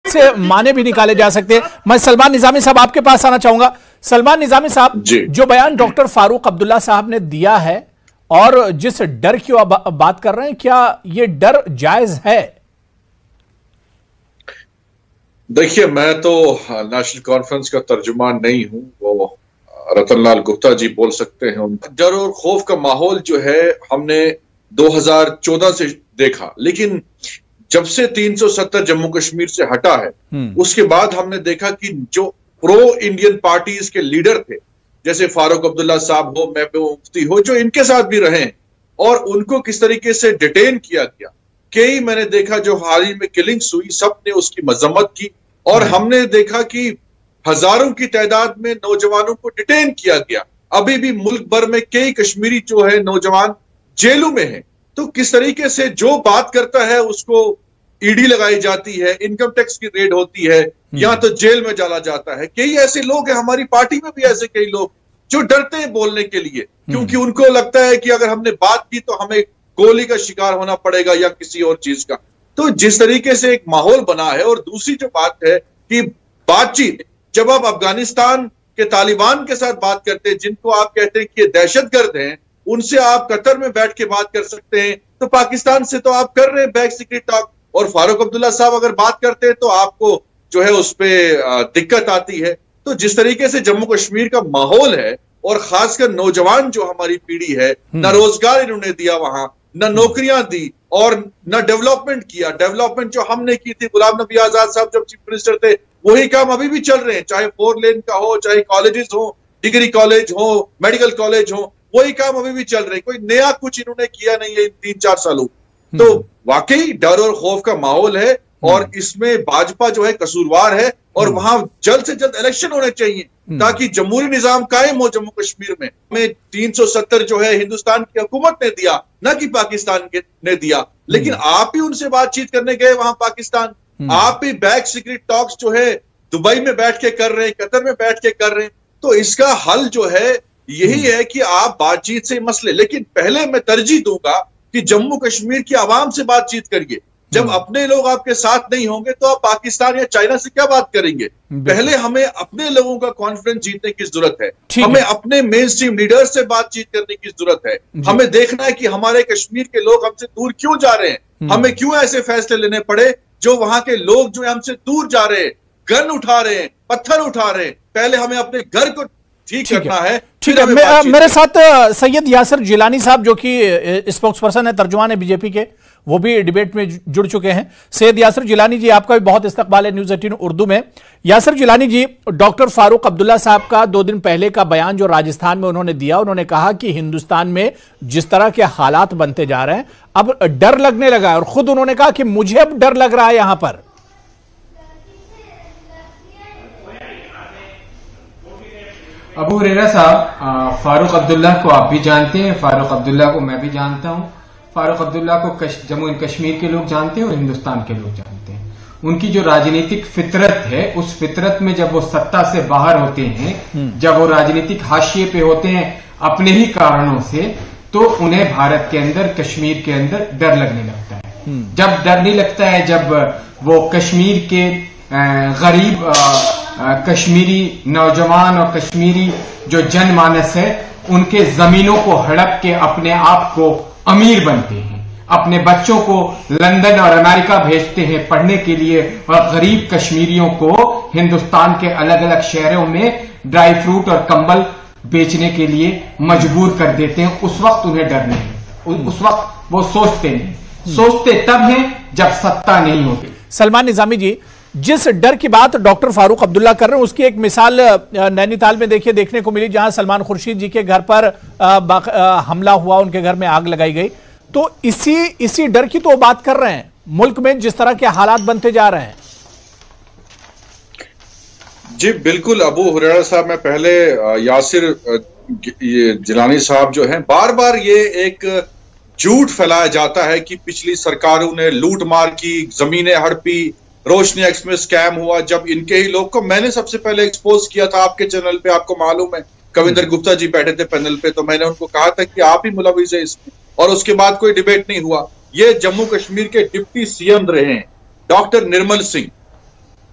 से माने भी निकाले जा सकते हैं। मैं सलमान निजामी साहब आपके पास आना चाहूंगा। सलमान निजामी साहब, जो बयान डॉक्टर फारूक अब्दुल्ला साहब ने दिया है और जिस डर की आप बात कर रहे हैं, क्या यह डर जायज है? देखिए, मैं तो नेशनल कॉन्फ्रेंस का तर्जुमान नहीं हूं, वो रतनलाल गुप्ता जी बोल सकते हैं। डर और खौफ का माहौल जो है हमने 2014 से देखा, लेकिन जब से 370 जम्मू कश्मीर से हटा है, उसके बाद हमने देखा कि जो प्रो इंडियन पार्टीज के लीडर थे, जैसे फारूक अब्दुल्ला साहब हो, महबूब मुफ्ती हो, जो इनके साथ भी रहे और उनको किस तरीके से डिटेन किया गया। कई मैंने देखा जो हाल ही में किलिंग्स हुई, सबने उसकी मजम्मत की और हमने देखा कि हजारों की तादाद में नौजवानों को डिटेन किया गया। अभी भी मुल्क भर में कई कश्मीरी जो है नौजवान जेलों में हैं। तो किस तरीके से जो बात करता है उसको ईडी लगाई जाती है, इनकम टैक्स की रेड होती है, या तो जेल में डाला जाता है। कई ऐसे लोग हैं, हमारी पार्टी में भी ऐसे कई लोग जो डरते हैं बोलने के लिए, क्योंकि उनको लगता है कि अगर हमने बात की तो हमें गोली का शिकार होना पड़ेगा या किसी और चीज का। तो जिस तरीके से एक माहौल बना है, और दूसरी जो बात है कि बातचीत, जब आप अफगानिस्तान के तालिबान के साथ बात करते हैं, जिनको आप कहते हैं कि ये दहशतगर्द हैं, उनसे आप कतर में बैठ के बात कर सकते हैं, तो पाकिस्तान से तो आप कर रहे हैं बैक सीक्रेट टॉक। और फारूक अब्दुल्ला साहब अगर बात करते हैं तो आपको जो है उस पर दिक्कत आती है। तो जिस तरीके से जम्मू कश्मीर का माहौल है, और खासकर नौजवान जो हमारी पीढ़ी है, न रोजगार इन्होंने दिया वहां, न नौकरियां दी और न डेवलपमेंट किया। डेवलपमेंट जो हमने की थी, गुलाम नबी आजाद साहब जब चीफ मिनिस्टर थे, वही काम अभी भी चल रहे हैं, चाहे 4 लेन का हो, चाहे कॉलेजेस हो, डिग्री कॉलेज हो, मेडिकल कॉलेज हो, वही काम अभी भी चल रहे हैं। कोई नया कुछ इन्होंने किया नहीं है इन 3-4 सालों। तो वाकई डर और खौफ का माहौल है, और इसमें भाजपा जो है कसूरवार है, और वहां जल्द से जल्द इलेक्शन होने चाहिए ताकि जमहूरी निजाम कायम हो जम्मू कश्मीर में। हमें 370 जो है हिंदुस्तान की हुकूमत ने दिया, न कि पाकिस्तान ने दिया। लेकिन आप ही उनसे बातचीत करने गए वहां पाकिस्तान, आप ही बैक सीक्रेट टॉक्स जो है दुबई में बैठ के कर रहे हैं, कतर में बैठ के कर रहे हैं। तो इसका हल जो है यही है कि आप बातचीत से मसले, लेकिन पहले मैं तरजीह दूंगा कि जम्मू कश्मीर की आवाम से बातचीत करिए। जब अपने लोग आपके साथ नहीं होंगे तो आप पाकिस्तान या चाइना से क्या बात करेंगे? पहले हमें अपने लोगों का कॉन्फिडेंस जीतने की जरूरत है, हमें अपने मेन स्ट्रीम लीडर से बातचीत करने की जरूरत है। हमें देखना है कि हमारे कश्मीर के लोग हमसे दूर क्यों जा रहे हैं, हमें क्यों ऐसे फैसले लेने पड़े जो वहां के लोग जो है हमसे दूर जा रहे हैं, गन उठा रहे हैं, पत्थर उठा रहे हैं। पहले हमें अपने घर को ठीक करना है। ठीक है, मेरे साथ सैयद यासिर जिलानी साहब जो कि स्पोक्स पर्सन है, तर्जुमान है बीजेपी के, वो भी डिबेट में जुड़ चुके हैं। सैयद यासिर जिलानी जी, आपका भी बहुत इस्तकबाल है न्यूज़ 18 उर्दू में। यासिर जिलानी जी, डॉक्टर फारूक अब्दुल्ला साहब का 2 दिन पहले का बयान जो राजस्थान में उन्होंने दिया, उन्होंने कहा कि हिंदुस्तान में जिस तरह के हालात बनते जा रहे हैं, अब डर लगने लगा है, और खुद उन्होंने कहा कि मुझे अब डर लग रहा है यहां पर। अबू हुरैरा साहब, फारूक अब्दुल्ला को आप भी जानते हैं, फारूक अब्दुल्ला को मैं भी जानता हूं। फारूक अब्दुल्ला को जम्मू एंड कश्मीर के लोग जानते हैं और हिंदुस्तान के लोग जानते हैं। उनकी जो राजनीतिक फितरत है, उस फितरत में जब वो सत्ता से बाहर होते हैं, जब वो राजनीतिक हाशिए पे होते हैं अपने ही कारणों से, तो उन्हें भारत के अंदर, कश्मीर के अंदर डर लगने लगता है। जब डर नहीं लगता है, जब वो कश्मीर के गरीब कश्मीरी नौजवान और कश्मीरी जो जनमानस है, उनके जमीनों को हड़प के अपने आप को अमीर बनते हैं, अपने बच्चों को लंदन और अमेरिका भेजते हैं पढ़ने के लिए, और गरीब कश्मीरियों को हिंदुस्तान के अलग अलग शहरों में ड्राई फ्रूट और कंबल बेचने के लिए मजबूर कर देते हैं। उस वक्त उन्हें डर नहीं, उस वक्त वो सोचते नहीं, सोचते तब हैं जब सत्ता नहीं होती। सलमान निजामी जी, जिस डर की बात डॉक्टर फारूक अब्दुल्ला कर रहे हैं, उसकी एक मिसाल नैनीताल में देखने को मिली, जहां सलमान खुर्शीद जी के घर पर हमला हुआ, उनके घर में आग लगाई गई। तो इसी डर की तो बात कर रहे हैं, मुल्क में जिस तरह के हालात बनते जा रहे हैं। जी बिल्कुल अबू हुरैरा साहब, मैं पहले यासिर जिलानी साहब जो हैं, बार बार ये एक झूठ फैलाया जाता है कि पिछली सरकारों ने लूट मार की, जमीनें हड़पी, रोशनी एक्सप्रेस स्कैम हुआ। जब इनके ही लोग को मैंने सबसे पहले एक्सपोज किया था आपके चैनल पे, आपको मालूम है, कविंदर गुप्ता जी बैठे थे पैनल पे, तो मैंने उनको कहा था कि आप ही मुलविस है इसमें, और उसके बाद कोई डिबेट नहीं हुआ। ये जम्मू कश्मीर के डिप्टी सीएम रहे हैं डॉक्टर निर्मल सिंह,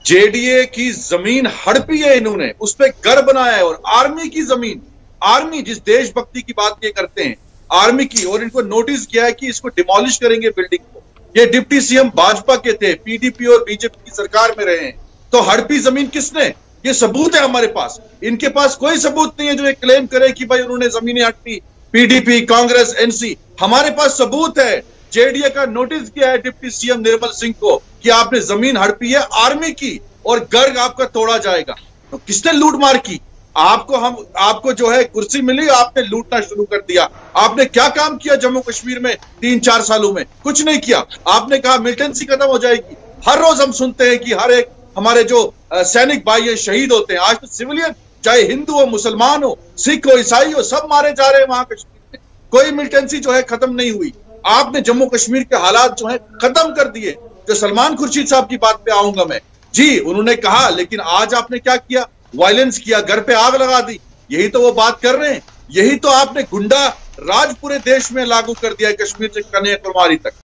जेडीए की जमीन हड़पी है इन्होंने, उस पर घर बनाया है, और आर्मी की जमीन, आर्मी जिस देशभक्ति की बात ये करते हैं आर्मी की, और इनको नोटिस किया है कि इसको डिमोलिश करेंगे बिल्डिंग को। ये डिप्टी सीएम भाजपा के थे, पीडीपी और बीजेपी की सरकार में रहे हैं, तो हड़पी जमीन किसने? ये सबूत है हमारे पास। इनके पास कोई सबूत नहीं है जो ये क्लेम करे कि भाई उन्होंने जमीनें हड़पी, पीडीपी, कांग्रेस, एनसी। हमारे पास सबूत है, जेडीए का नोटिस किया है डिप्टी सीएम निर्मल सिंह को कि आपने जमीन हड़पी है आर्मी की, और घर आपका तोड़ा जाएगा। तो किसने लूट मार की? आपको जो है कुर्सी मिली, आपने लूटना शुरू कर दिया। आपने क्या काम किया जम्मू कश्मीर में 3-4 सालों में? कुछ नहीं किया। आपने कहा मिलिटेंसी खत्म हो जाएगी। हर रोज हम सुनते हैं कि हर एक हमारे जो सैनिक भाई है शहीद होते हैं। आज तो सिविलियन, चाहे हिंदू हो, मुसलमान हो, सिख हो, ईसाई हो, सब मारे जा रहे हैं वहां कश्मीर में। कोई मिलिटेंसी जो है खत्म नहीं हुई। आपने जम्मू कश्मीर के हालात जो है खत्म कर दिए। जो सलमान खुर्शीद साहब की बात पे आऊंगा मैं, जी उन्होंने कहा, लेकिन आज आपने क्या किया? वायलेंस किया, घर पे आग लगा दी। यही तो वो बात कर रहे हैं। यही तो आपने गुंडा राज पूरे देश में लागू कर दिया है, कश्मीर से कन्याकुमारी तक।